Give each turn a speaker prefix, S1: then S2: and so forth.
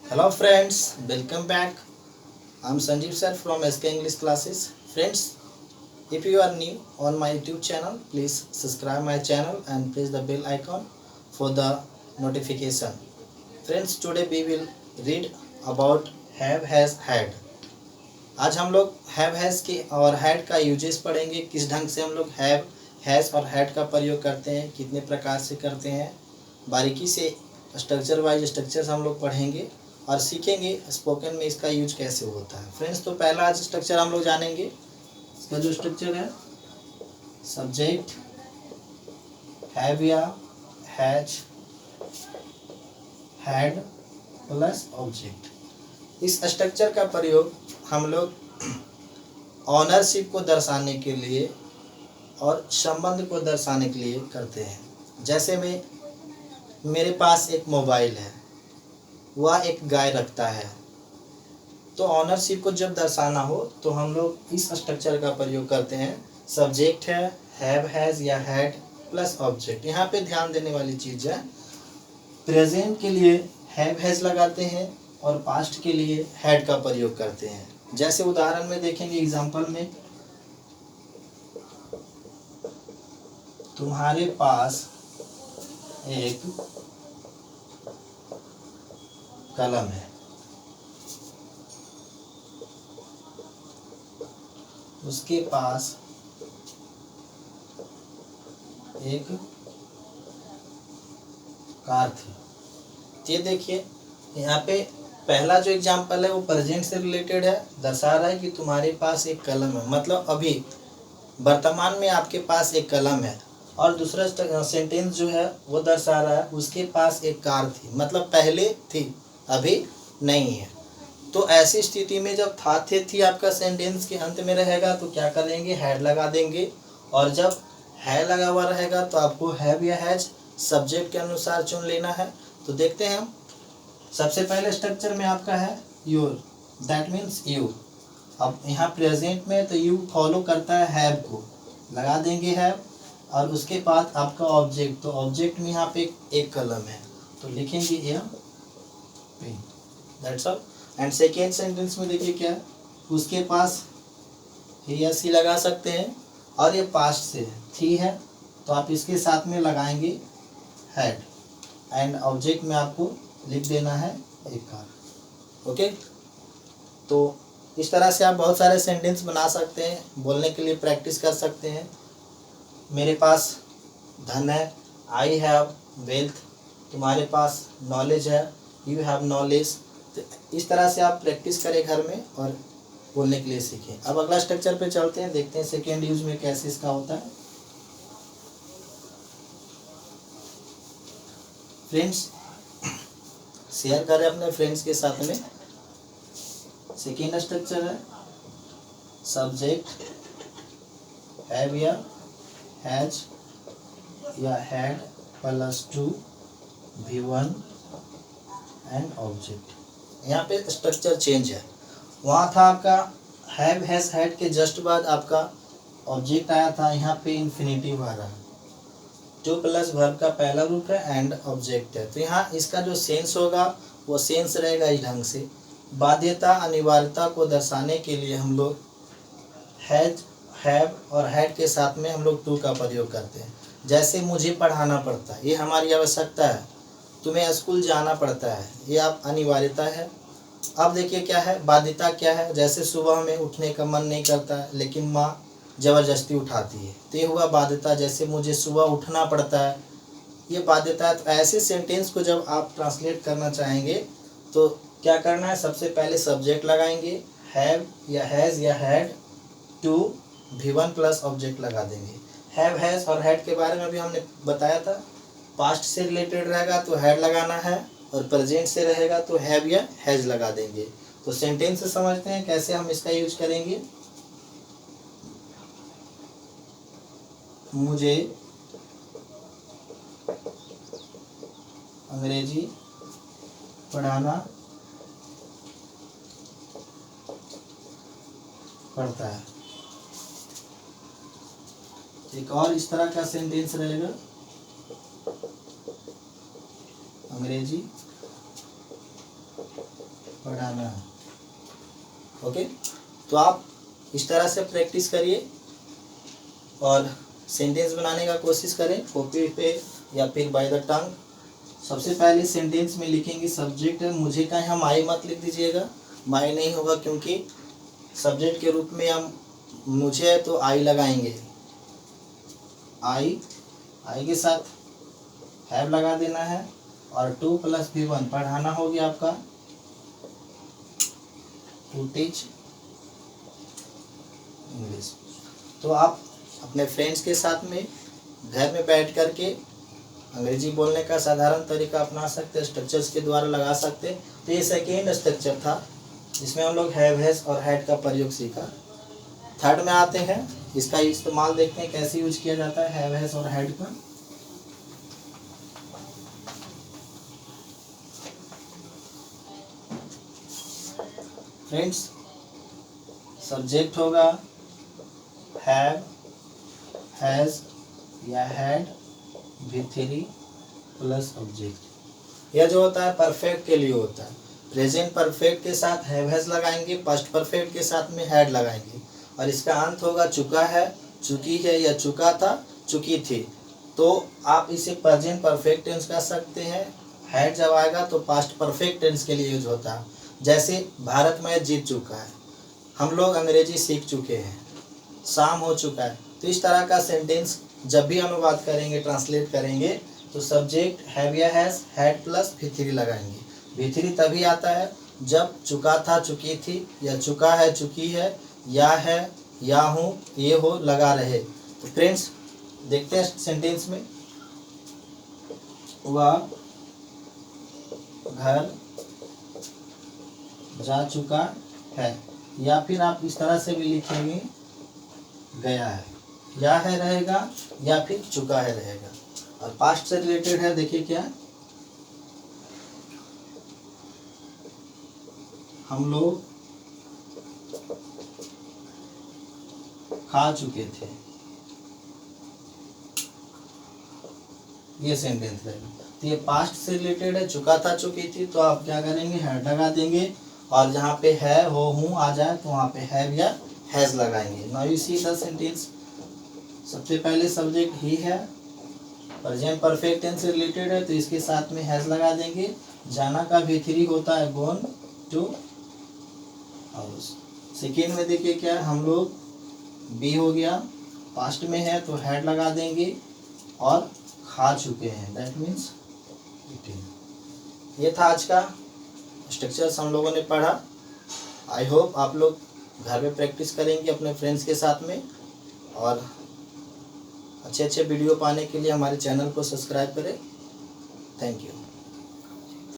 S1: Hello friends, welcome back. I'm Sanjeev sir from SK English classes. Friends, if you are new on my YouTube channel, please subscribe my channel and press the bell icon for the notification. Friends, today we will read about have has had. आज हम लोग have has के और had का uses पढ़ेंगे, किस ढंग से हम लोग have has और had का प्रयोग करते हैं, कितने प्रकार से करते हैं, बारीकी से स्ट्रक्चर वाइज स्ट्रक्चर्स हम लोग पढ़ेंगे और सीखेंगे स्पोकन में इसका यूज कैसे होता है। फ्रेंड्स, तो पहला आज स्ट्रक्चर हम लोग जानेंगे। इसका जो स्ट्रक्चर है सब्जेक्ट हैव या हैज हैड प्लस ऑब्जेक्ट। इस स्ट्रक्चर का प्रयोग हम लोग ऑनरशिप को दर्शाने के लिए और संबंध को दर्शाने के लिए करते हैं। जैसे में मेरे पास एक मोबाइल है, वह एक गाय रखता है, तो ऑनरशिप को जब दर्शाना हो तो हम लोग इस स्ट्रक्चर का प्रयोग करते हैं। सब्जेक्ट है हैव हैज या हैड प्लस ऑब्जेक्ट। यहाँ पे ध्यान देने वाली चीज़ है, प्रेजेंट के लिए हैव हैज लगाते हैं और पास्ट के लिए हैड का प्रयोग करते हैं। जैसे उदाहरण में देखेंगे, एग्जाम्पल में, तुम्हारे पास एक कलम है, उसके पास एक कार थी। ये देखिए, यहाँ पे पहला जो एग्जाम्पल है वो प्रेजेंट से रिलेटेड है, दर्शा रहा है कि तुम्हारे पास एक कलम है, मतलब अभी वर्तमान में आपके पास एक कलम है। और दूसरा सेंटेंस जो है वो दर्शा रहा है उसके पास एक कार थी, मतलब पहले थी अभी नहीं है। तो ऐसी स्थिति में जब था थे थी आपका सेंटेंस के अंत में रहेगा तो क्या करेंगे, हैड लगा देंगे। और जब है लगा हुआ रहेगा तो आपको हैव या हैज सब्जेक्ट के अनुसार चुन लेना है। तो देखते हैं हम। सबसे पहले स्ट्रक्चर में आपका है योर, दैट मीन्स यू। अब यहाँ प्रेजेंट में तो यू फॉलो करता है हैव को, लगा देंगे हैव। और उसके बाद आपका ऑब्जेक्ट, तो ऑब्जेक्ट में यहाँ पे एक कलम है तो लिखेंगे a pen, that's all. And second sentence में देखिए क्या है, उसके पास ही या सी लगा सकते हैं और ये पास्ट से थी है तो आप इसके साथ में लगाएंगे हैड। एंड ऑब्जेक्ट में आपको लिख देना है एक कार। ओके, तो इस तरह से आप बहुत सारे सेंटेंस बना सकते हैं, बोलने के लिए प्रैक्टिस कर सकते हैं। मेरे पास धन है, आई हैव वेल्थ। तुम्हारे पास नॉलेज है, यू हैव नॉलेज। तो इस तरह से आप प्रैक्टिस करें घर में और बोलने के लिए सीखें। अब अगला स्ट्रक्चर पे चलते हैं, देखते हैं सेकेंड यूज में कैसे इसका होता है। फ्रेंड्स, शेयर करें अपने फ्रेंड्स के साथ में। सेकेंड स्ट्रक्चर है सब्जेक्ट हैव या हैज या had plus two V1 and object. यहाँ पे स्ट्रक्चर चेंज है, वहाँ था आपका हैव हैज हैड के जस्ट बाद आपका ऑब्जेक्ट आया था, यहाँ पे इन्फिनिटिव आ रहा है। टू प्लस वर्ब का पहला रूप है एंड ऑब्जेक्ट है, तो यहाँ इसका जो सेंस होगा वो सेंस रहेगा इस ढंग से। बाध्यता अनिवार्यता को दर्शाने के लिए हम लोग हैज हैव और हैड के साथ में हम लोग टू का प्रयोग करते हैं। जैसे मुझे पढ़ाना पड़ता है, ये हमारी आवश्यकता है। तुम्हें स्कूल जाना पड़ता है, ये आप अनिवार्यता है। अब देखिए क्या है, बाध्यता क्या है। जैसे सुबह में उठने का मन नहीं करता है लेकिन माँ ज़बरदस्ती उठाती है, तो ये हुआ बाध्यता। जैसे मुझे सुबह उठना पड़ता है, ये बाध्यता है। तो ऐसे सेंटेंस को जब आप ट्रांसलेट करना चाहेंगे तो क्या करना है, सबसे पहले सब्जेक्ट लगाएंगे हैव या हैज़ या had, to V1 plus object लगा देंगे। हैव हैज़ और हैड के बारे में भी हमने बताया था, पास्ट से रिलेटेड रहेगा तो हैड लगाना है और प्रेजेंट से रहेगा तो हैव या हैज लगा देंगे। तो सेंटेंस से समझते हैं कैसे हम इसका यूज करेंगे। मुझे अंग्रेजी पढ़ाना पड़ता है। एक और इस तरह का सेंटेंस रहेगा, अंग्रेजी पढ़ाना। ओके, तो आप इस तरह से प्रैक्टिस करिए और सेंटेंस बनाने का कोशिश करें कॉपी पे या फिर बाय द टंग। सबसे पहले सेंटेंस में लिखेंगे सब्जेक्ट है मुझे का, हम आई मत लिख दीजिएगा, माई नहीं होगा क्योंकि सब्जेक्ट के रूप में हम मुझे है तो आई लगाएंगे। आई के साथ हैव लगा देना है और 2 + V1 पढ़ाना हो गया आपका, टू टीच इंग्लिश। तो आप अपने फ्रेंड्स के साथ में घर में बैठ कर के अंग्रेजी बोलने का साधारण तरीका अपना सकते हैं, स्ट्रक्चर्स के द्वारा लगा सकते हैं। तो ये सेकेंड स्ट्रक्चर था जिसमें हम लोग हैव, हैज और हैड का प्रयोग सीखा। थर्ड में आते हैं, इसका इस्तेमाल देखते हैं कैसे यूज किया जाता है हैव, हैज और हैड का। फ्रेंड्स, सब्जेक्ट होगा हैव, हैज या हैड, V3 प्लस ऑब्जेक्ट। यह जो होता है परफेक्ट के लिए होता है। प्रेजेंट परफेक्ट के साथ हैव, हैज लगाएंगे, पास्ट परफेक्ट के साथ में हैड लगाएंगे और इसका अंत होगा चुका है, चुकी है या चुका था, चुकी थी। तो आप इसे प्रेजेंट परफेक्ट टेंस कर सकते हैं। हैड जब आएगा तो पास्ट परफेक्ट टेंस के लिए यूज होता है। जैसे भारत मैच जीत चुका है, हम लोग अंग्रेजी सीख चुके हैं, शाम हो चुका है। तो इस तरह का सेंटेंस जब भी अनुवाद करेंगे, ट्रांसलेट करेंगे, तो सब्जेक्ट हैव या हैज, हैड प्लस V3 लगाएंगे। V3 तभी आता है जब चुका था, चुकी थी या चुका है, चुकी है या हूँ, ये हो लगा रहे। तो फ्रेंड्स देखते हैं सेंटेंस में, वह घर जा चुका है, या फिर आप इस तरह से भी लिखेंगे गया है, या है रहेगा या फिर चुका है रहेगा। और पास्ट से रिलेटेड है, देखिए क्या, हम लोग खा चुके थे, ये सेंटेंस रहेगा। तो ये पास्ट से रिलेटेड है, चुका था, चुकी थी, तो आप क्या करेंगे हैड लगा देंगे और जहाँ पे है हो हूँ आ जाए तो वहाँ पे हैव या हैज लगाएंगे। Now you see the sentence. सबसे पहले सब्जेक्ट ही है, प्रेजेंट परफेक्ट टेंस से रिलेटेड है तो इसके साथ में हैज लगा देंगे। जाना का V3 होता है गोन टू हाउस। सेकेंड में देखिए क्या, हम लोग बी हो गया, पास्ट में है तो हैड लगा देंगे और खा चुके हैं, दैट मीन्स ईटिंग। ये था आज का स्ट्रक्चर्स हम लोगों ने पढ़ा। आई होप आप लोग घर में प्रैक्टिस करेंगे अपने फ्रेंड्स के साथ में, और अच्छे अच्छे वीडियो पाने के लिए हमारे चैनल को सब्सक्राइब करें। Thank you.